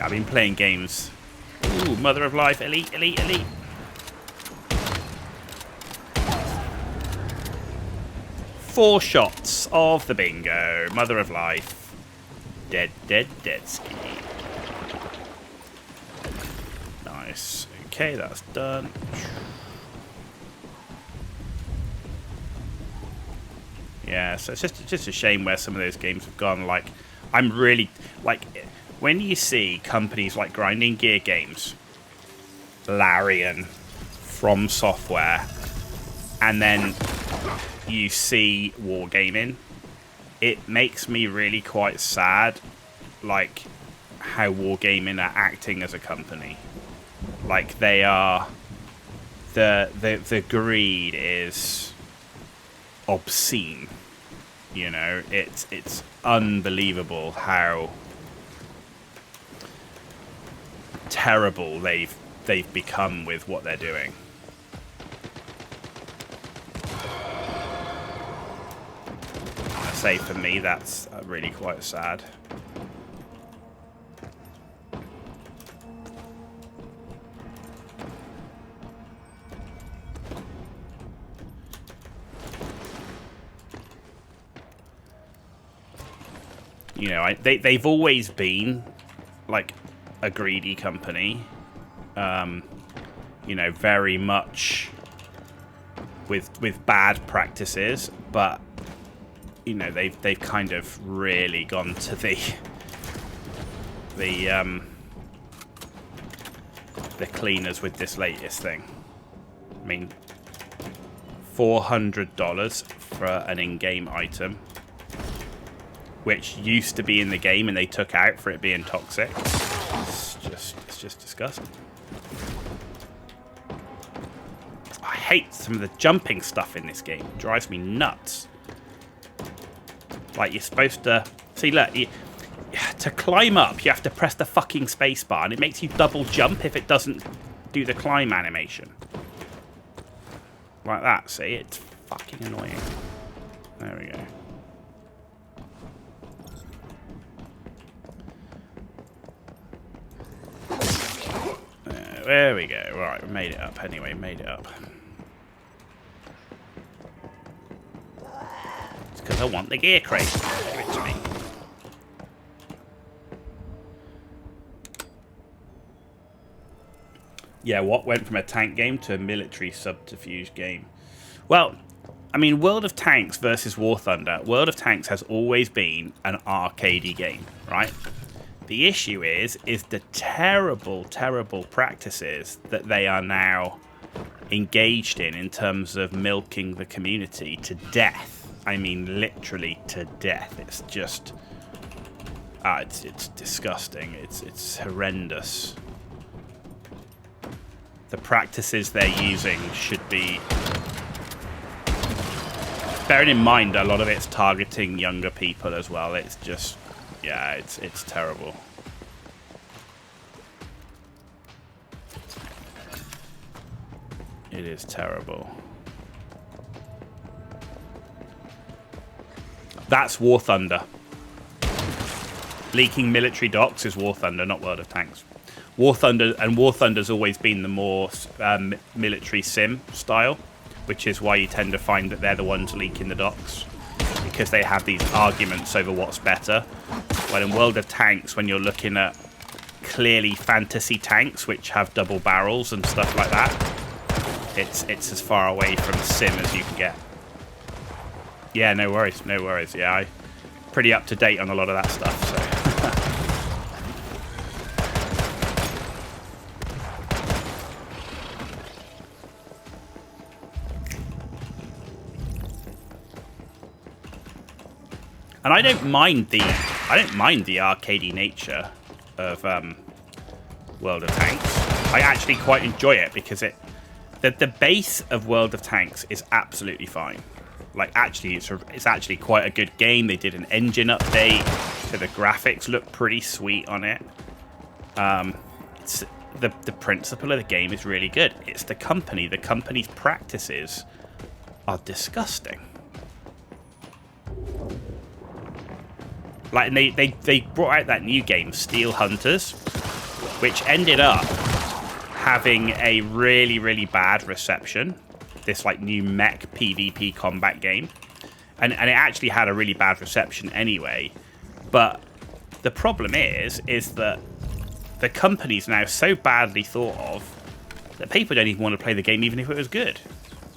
Yeah, I've been playing games. Ooh, Mother of Life, elite, elite, elite. Four shots of the bingo. Mother of Life. Dead, dead, dead ski. Nice. Okay, that's done. Yeah, so it's just a shame where some of those games have gone. Like, I'm really like when you see companies like Grinding Gear Games, Larian, From Software, and then you see Wargaming, it makes me really quite sad, like how Wargaming are acting as a company. Like they are, the greed is obscene. You know, it's unbelievable how terrible they've become with what they're doing. I say for me, that's really quite sad. You know, they've always been like a greedy company. You know, very much with bad practices, but you know they've kind of really gone to the cleaners with this latest thing. I mean, $400 for an in-game item, which used to be in the game and they took out for it being toxic. It's just disgusting. I hate some of the jumping stuff in this game. It drives me nuts. Like, you're supposed to... See, look, to climb up, you have to press the fucking spacebar, and it makes you double jump if it doesn't do the climb animation. Like that, see? It's fucking annoying. There we go. There we go. Right, we made it up anyway. Made it up. It's because I want the gear crate. Give it to me. Yeah, what went from a tank game to a military subterfuge game? Well, I mean, World of Tanks versus War Thunder. World of Tanks has always been an arcadey game, right? The issue is the terrible, terrible practices that they are now engaged in terms of milking the community to death. I mean, literally to death. It's just, it's disgusting. It's horrendous. The practices they're using should be, bearing in mind a lot of it's targeting younger people as well. It's just, yeah, it's terrible. It is terrible. That's War Thunder. Leaking military docks is War Thunder, not World of Tanks. War Thunder's always been the more military sim style, which is why you tend to find that they're the ones leaking the docks, because they have these arguments over what's better. Well, in World of Tanks, when you're looking at clearly fantasy tanks which have double barrels and stuff like that, it's as far away from sim as you can get. Yeah, no worries, no worries. Yeah, I'm pretty up to date on a lot of that stuff, so. And I don't mind the arcadey nature of World of Tanks. I actually quite enjoy it because the base of World of Tanks is absolutely fine. Like, actually, it's actually quite a good game. They did an engine update, so the graphics look pretty sweet on it. It's the principle of the game is really good. It's the company. The company's practices are disgusting. Like, and they brought out that new game, Steel Hunters, which ended up having a really, really bad reception. This like new mech PvP combat game. And it actually had a really bad reception anyway. But the problem is that the company's now so badly thought of that people don't even want to play the game even if it was good.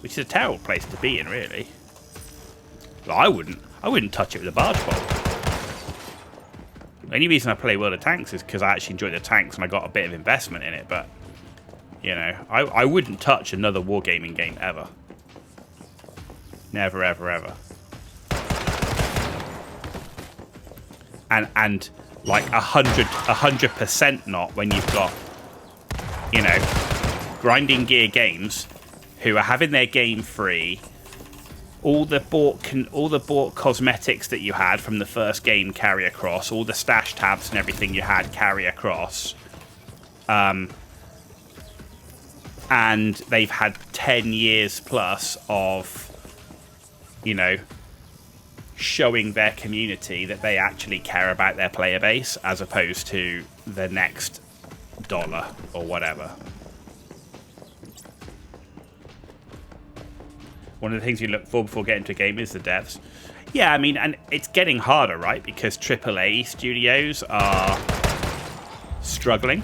Which is a terrible place to be in, really. Well, I wouldn't touch it with a barge pole. The only reason I play World of Tanks is because I actually enjoy the tanks and I got a bit of investment in it, but you know, I wouldn't touch another wargaming game ever. Never, ever, ever. And like 100% not when you've got, you know, Grinding Gear Games who are having their game free. All the bought cosmetics that you had from the first game carry across. All the stash tabs and everything you had carry across. And they've had 10 years plus of, you know, showing their community that they actually care about their player base as opposed to the next dollar or whatever. One of the things you look for before getting to a game is the devs. Yeah, I mean, and it's getting harder, right? Because AAA studios are struggling.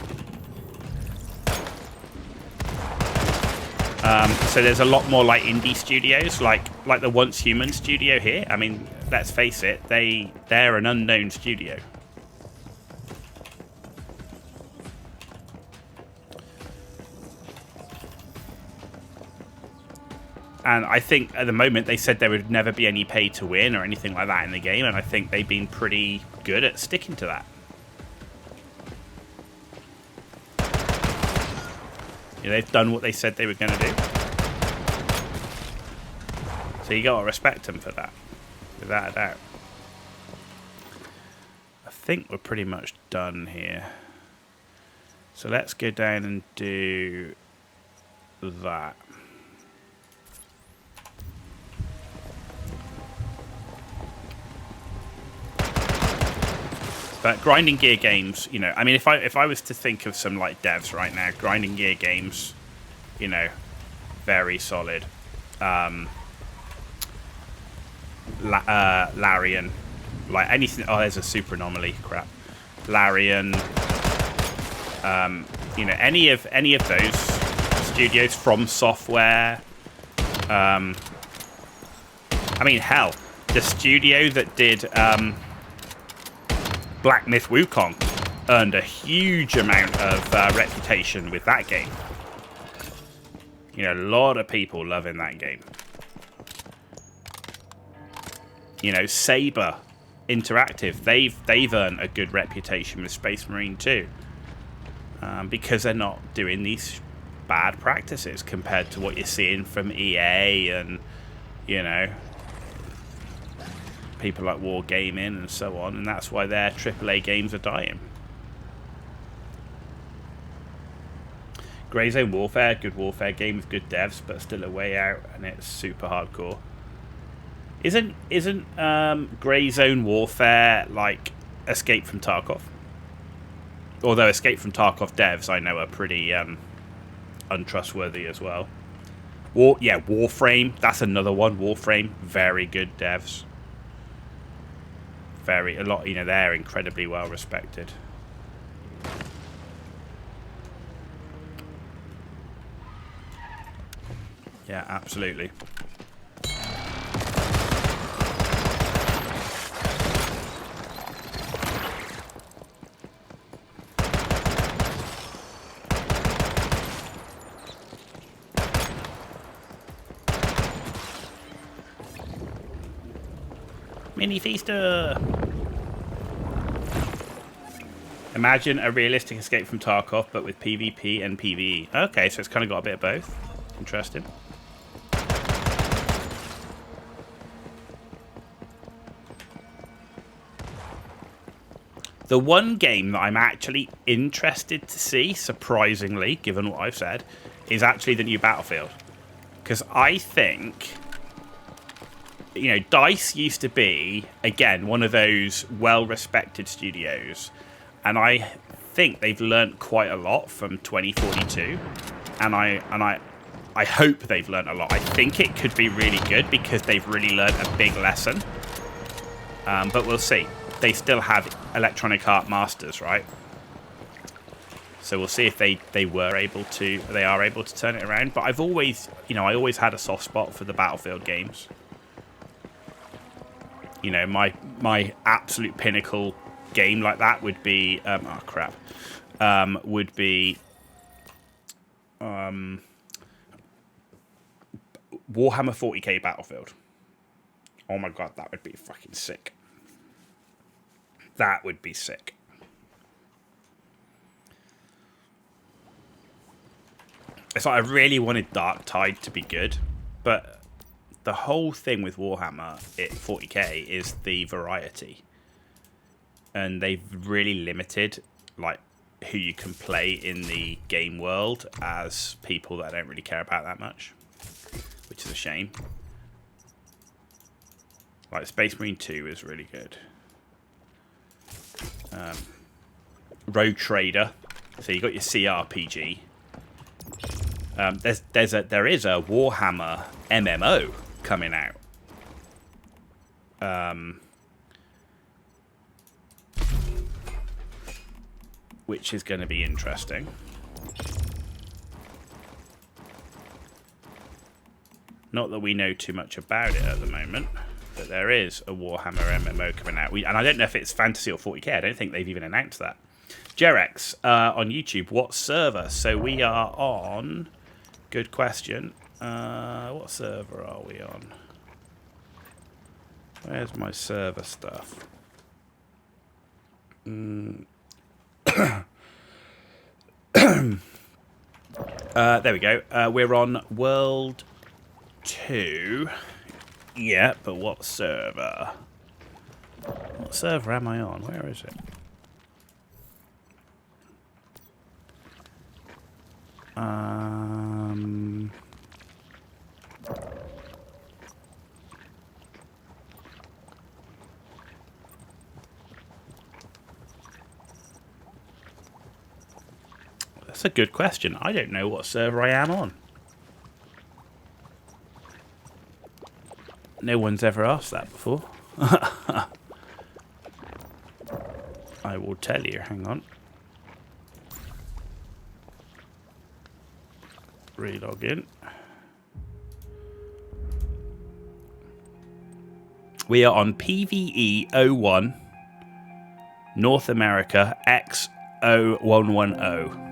So there's a lot more like indie studios, like the Once Human studio here. I mean, let's face it, they're an unknown studio. And I think at the moment they said there would never be any pay to win or anything like that in the game, and I think they've been pretty good at sticking to that. Yeah, they've done what they said they were going to do. So you got to respect them for that, without a doubt. I think we're pretty much done here. So let's go down and do that. But Grinding Gear Games, you know, I mean, if I was to think of some like devs right now, Grinding Gear Games, you know, very solid. Larian, like anything. Oh, there's a super anomaly. Crap. Larian. You know, any of those studios from software. I mean, hell, the studio that did Black Myth Wukong earned a huge amount of reputation with that game. You know, a lot of people loving that game. You know, Saber Interactive, they've earned a good reputation with Space Marine 2. Because they're not doing these bad practices compared to what you're seeing from EA and, you know, people like Wargaming and so on, and that's why their AAA games are dying. Grey Zone Warfare, good Warfare game with good devs, but still a way out, and it's super hardcore. Isn't Grey Zone Warfare like Escape from Tarkov? Although Escape from Tarkov devs I know are pretty untrustworthy as well. Warframe, that's another one. Warframe, very good devs. A lot, you know, they're incredibly well respected. Yeah, absolutely. Mini Feaster! Imagine a realistic Escape from Tarkov, but with PvP and PvE. Okay, so it's kind of got a bit of both. Interesting. The one game that I'm actually interested to see, surprisingly, given what I've said, is actually the new Battlefield. Because I think DICE used to be, again, one of those well-respected studios, and I think they've learnt quite a lot from 2042, and I hope they've learnt a lot. I think it could be really good because they've really learnt a big lesson, but we'll see. They still have Electronic Art Masters, right? So we'll see if they are able to turn it around. But I've always, I always had a soft spot for the Battlefield games. My absolute pinnacle game like that would be would be Warhammer 40k Battlefield. Oh my god, that would be fucking sick. That would be sick. It's like I really wanted Dark Tide to be good, but the whole thing with Warhammer at 40k is the variety, and they've really limited like who you can play in the game world as people that I don't really care about that much, which is a shame. Like Space Marine 2 is really good. Rogue Trader, so you got your CRPG. There is a Warhammer MMO coming out. Which is going to be interesting. Not that we know too much about it at the moment, but there is a Warhammer MMO coming out. And I don't know if it's fantasy or 40k. I don't think they've even announced that. Jerex on YouTube, what server? So we are on... Good question. What server are we on? Where's my server stuff? There we go. We're on World 2. Yeah, but what server? What server am I on? Where is it? That's a good question. I don't know what server I am on. No one's ever asked that before. I will tell you. Hang on. Relog in. We are on PVE 01 North America X0110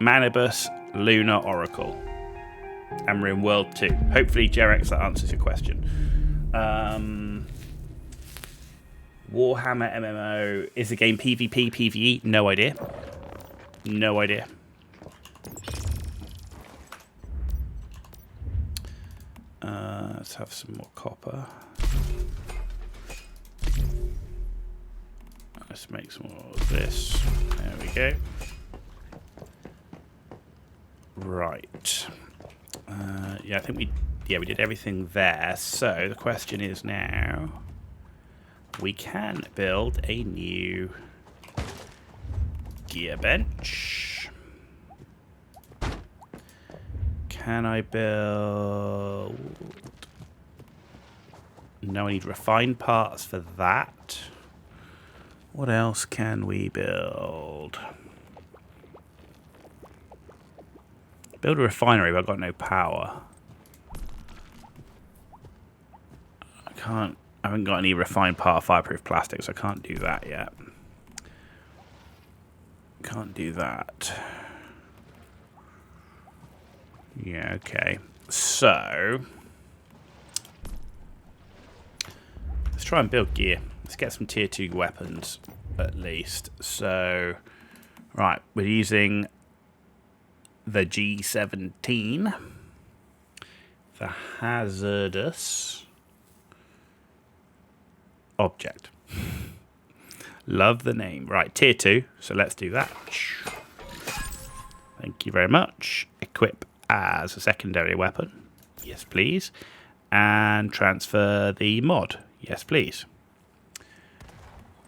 Manibus Lunar Oracle, and we're in World 2. Hopefully Jerex, that answers your question. Warhammer MMO, is the game PvP, PvE? No idea. No idea. Let's have some more copper. Let's make some more of this. There we go. Right. Yeah, I think we did everything there. So the question is now, we can build a new gear bench. Can I build... No, I need refined parts for that. What else can we build? Build a refinery, but I've got no power. I haven't got any refined part of fireproof plastic, so I can't do that yet. Can't do that. Yeah, okay. So... let's try and build gear. Let's get some tier 2 weapons, at least. So... right, we're using... the G17, the hazardous object. Love the name. Right, tier 2, so let's do that. Thank you very much. Equip as a secondary weapon. Yes, please. and transfer the mod. Yes, please.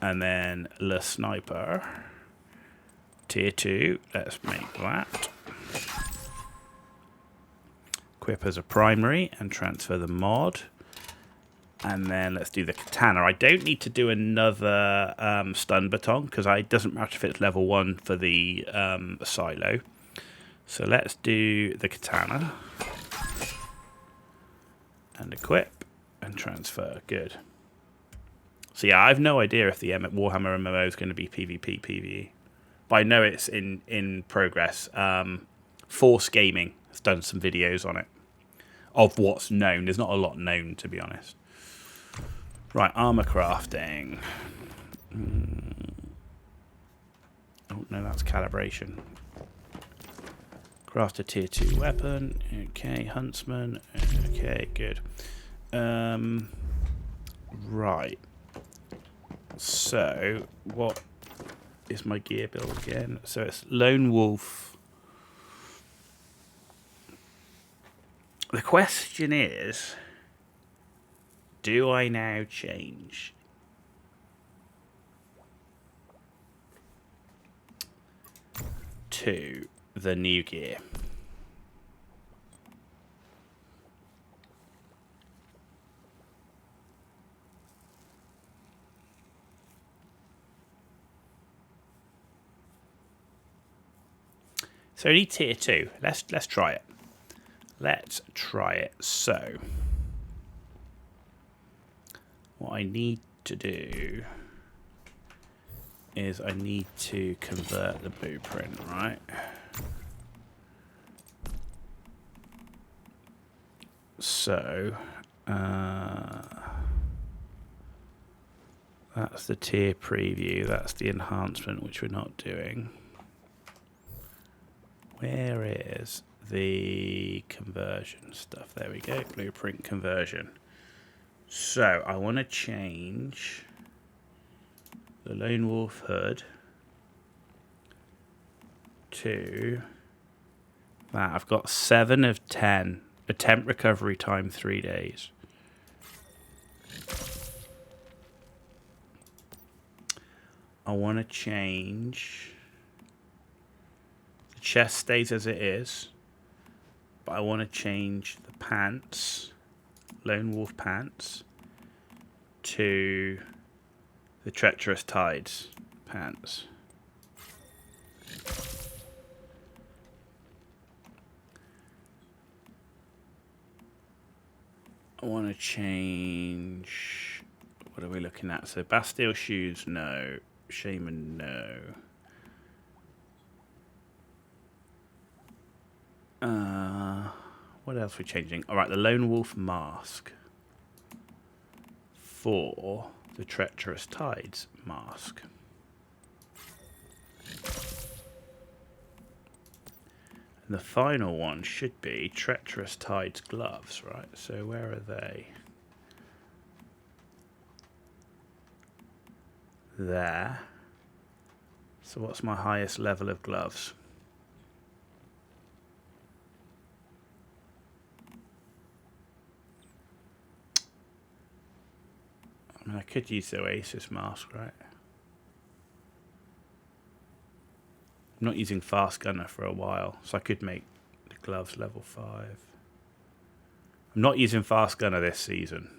And then Le Sniper, tier 2. Let's make that. Equip as a primary and transfer the mod. And then let's do the katana. I don't need to do another stun baton because it doesn't matter if it's level 1 for the silo. So let's do the katana. And equip and transfer. Good. So yeah, I have no idea if the Warhammer MMO is going to be PvP, PvE. But I know it's in progress. Force Gaming has done some videos on it. Of what's known. There's not a lot known, to be honest. Right, armor crafting. Oh, no, that's calibration. Craft a tier 2 weapon. Okay, huntsman. Okay, good. Right. So, what is my gear build again? So it's Lone Wolf. The question is, do I now change to the new gear? It's only tier 2. Let's try it. Let's try it. So, what I need to do is I need to convert the blueprint, right? So, that's the tier preview. That's the enhancement, which we're not doing. Where is the conversion stuff? There we go. Blueprint conversion. So I want to change the Lone Wolf hood to that. I've got 7 of 10. Attempt recovery time 3 days. I want to change. The chest stays as it is, but I want to change the pants, Lone Wolf pants, to the Treacherous Tides pants. I want to change. What are we looking at? So Bastille shoes, no. Shaman, no. What else are we changing? All right, the Lone Wolf mask for the Treacherous Tides mask. And the final one should be Treacherous Tides gloves, right? So where are they? There. So what's my highest level of gloves? I mean, I could use the Oasis mask, right? I'm not using Fast Gunner for a while, so I could make the gloves level 5. I'm not using Fast Gunner this season.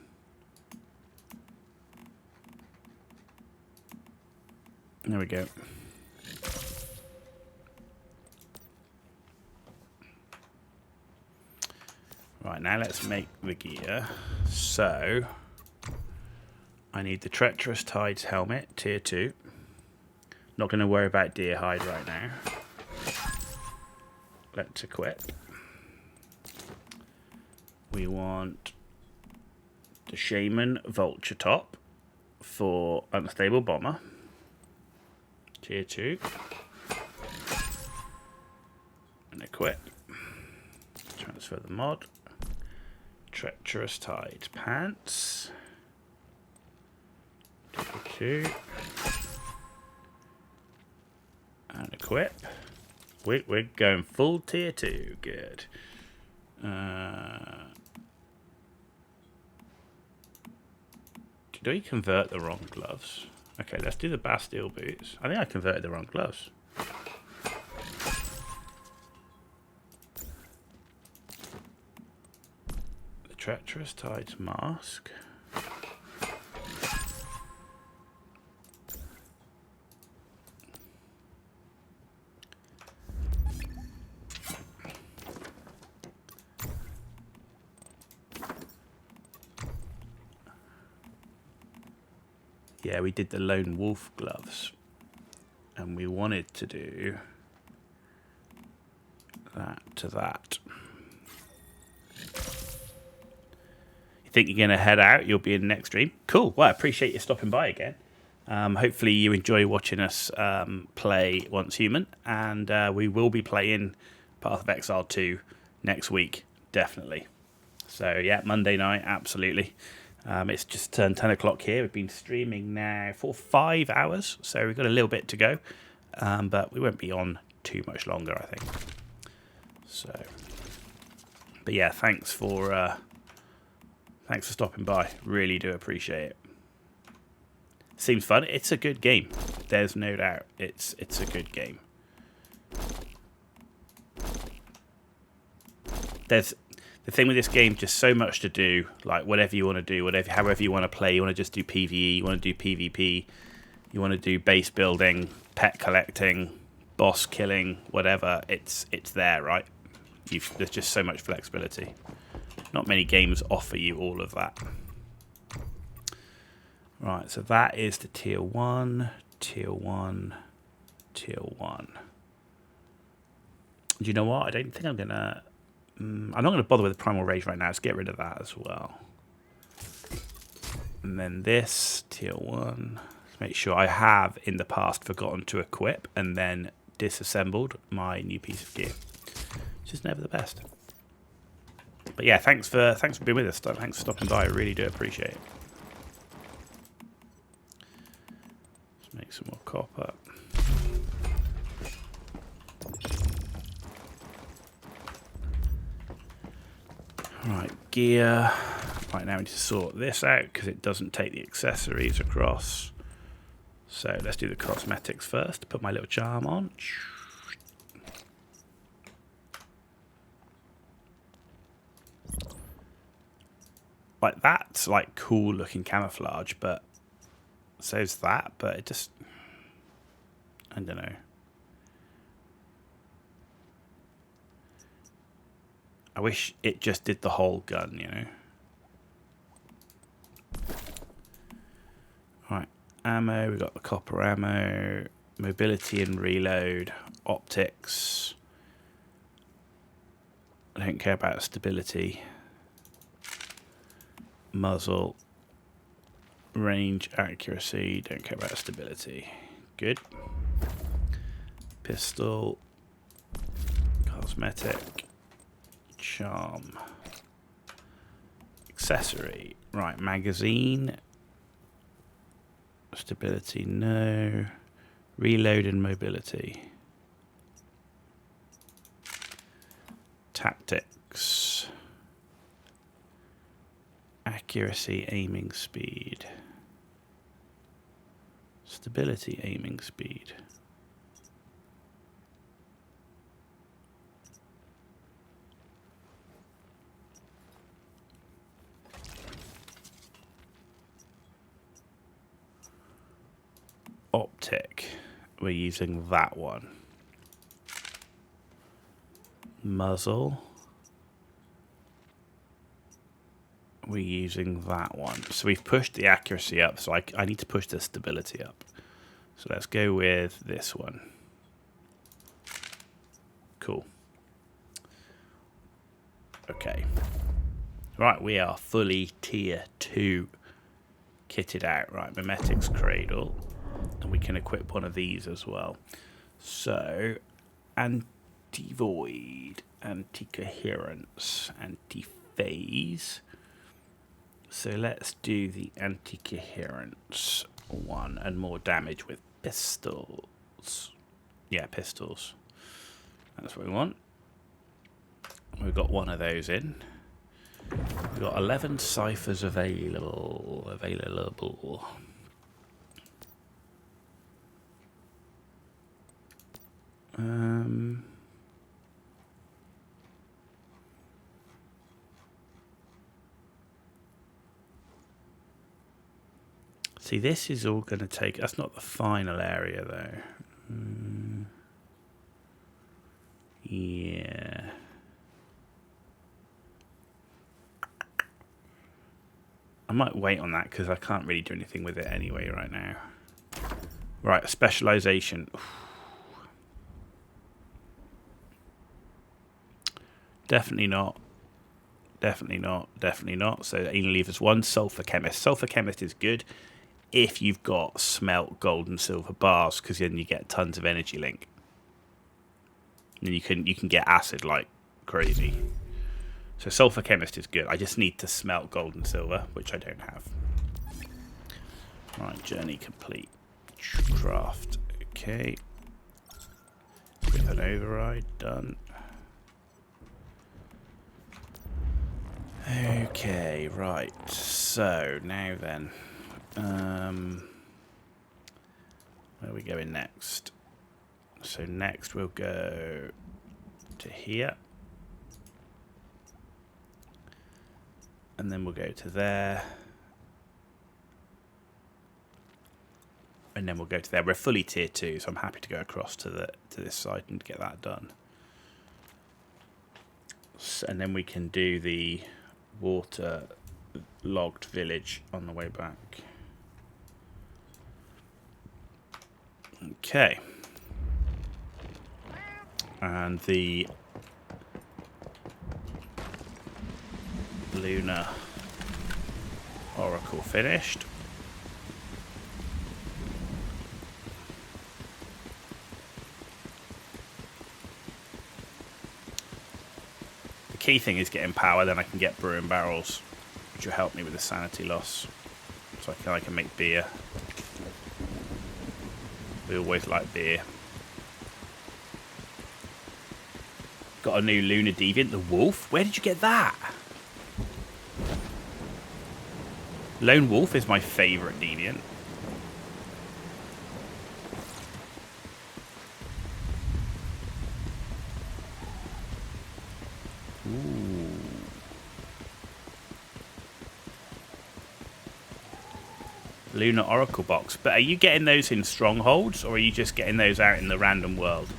There we go. Right, now let's make the gear. So, I need the Treacherous Tides helmet, tier 2. Not going to worry about deer hide right now. Let's equip. We want the Shaman Vulture Top for Unstable Bomber, tier 2. And equip. Transfer the mod. Treacherous Tides pants. Tier 2. And equip. We're going full tier 2. Good. Do we convert the wrong gloves? Okay, let's do the Bastille boots. I think I converted the wrong gloves. The treacherous tides mask. Yeah, we did the lone wolf gloves, and we wanted to do that to that. You think you're going to head out? You'll be in the next stream. Cool. Well, I appreciate you stopping by again. Hopefully you enjoy watching us play Once Human, and we will be playing Path of Exile 2 next week, definitely. So yeah, Monday night, absolutely. It's just turned 10 o'clock here. We've been streaming now for 5 hours, so we've got a little bit to go, but we won't be on too much longer, I think. So, but yeah, thanks for stopping by. Really do appreciate it. Seems fun. It's a good game. There's no doubt. It's a good game. There's the thing with this game, just so much to do. Like whatever you want to do, however you want to play. You want to just do PvE. You want to do PvP. You want to do base building, pet collecting, boss killing, whatever. It's there, right? There's just so much flexibility. Not many games offer you all of that. Right, so that is the tier 1, tier 1, tier 1. Do you know what? I don't think I'm going to... I'm not going to bother with the Primal Rage right now. Let's get rid of that as well. And then this, tier 1. Let's make sure I have, in the past, forgotten to equip and then disassembled my new piece of gear. Which is never the best. But yeah, thanks for being with us. Thanks for stopping by. I really do appreciate it. Let's make some more copper. Right, gear. Right, now we need to sort this out because it doesn't take the accessories across. So let's do the cosmetics first. Put my little charm on. Like, that's like cool looking camouflage, but so's that, but it just, I don't know. I wish it just did the whole gun, you know. Right, ammo, we got the copper ammo, mobility and reload, optics. I don't care about stability. Muzzle, range, accuracy, don't care about stability. Good. Pistol, cosmetic, charm, accessory. Right, magazine, stability, no. Reload and mobility. Tactics. Accuracy, aiming speed. Stability, aiming speed. Optic, we're using that one. Muzzle, we're using that one. So we've pushed the accuracy up, so I need to push the stability up. So let's go with this one. Cool. Okay. Right, we are fully tier 2 kitted out. Right, Mimetic's Cradle. And we can equip one of these as well. So, anti-void, anti-coherence, anti-phase. So let's do the anti-coherence one and more damage with pistols. Yeah, pistols. That's what we want. We've got one of those in. We've got 11 ciphers available. See, this is all going to take... That's not the final area, though. Yeah. I might wait on that because I can't really do anything with it anyway right now. Right, specialization. Definitely not. Definitely not. Definitely not. So it only leaves us one sulfur chemist. Sulfur chemist is good if you've got smelt gold and silver bars, because then you get tons of energy link. And you can get acid like crazy. So sulfur chemist is good. I just need to smelt gold and silver, which I don't have. Right, journey complete. Craft. Okay. With an override done. Okay, right. So now then, where are we going next? So next we'll go to here. And then we'll go to there. And then we'll go to there. We're fully tier 2, so I'm happy to go across to this side and get that done. So, and then we can do the water logged village on the way back. Okay. And the Lunar Oracle finished. The key thing is getting power, then I can get brewing barrels, which will help me with the sanity loss. So I can make beer. We always like beer. Got a new Lunar Deviant, the Wolf. Where did you get that? Lone Wolf is my favourite Deviant. Ooh. Lunar Oracle box. But are you getting those in strongholds, or are you just getting those out in the random world?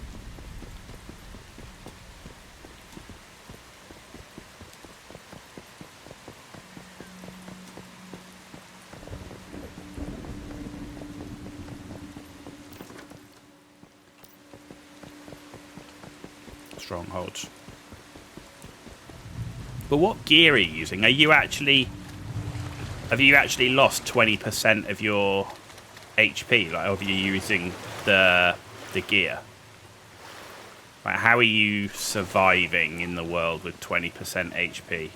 Strongholds. But what gear are you using? Are you actually... Have you actually lost 20% of your HP? Like, are you using the gear? Like, how are you surviving in the world with 20% HP?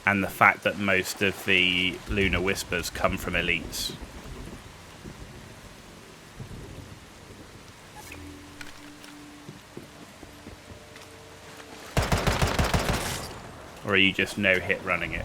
And the fact that most of the Lunar Whispers come from elites. Or are you just no-hit running it?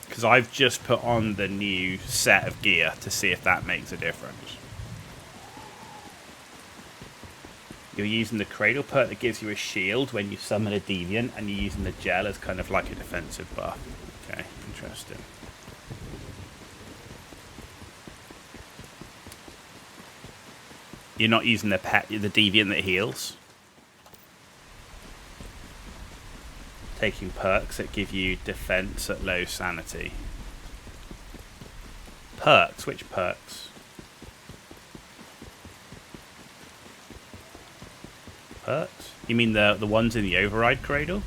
Because I've just put on the new set of gear to see if that makes a difference. You're using the Cradle perk that gives you a shield when you summon a Deviant, and you're using the gel as kind of like a defensive buff. Okay, interesting. You're not using the Deviant that heals. Taking perks that give you defense at low sanity. Perks? Which perks? Perks? You mean the ones in the override cradle?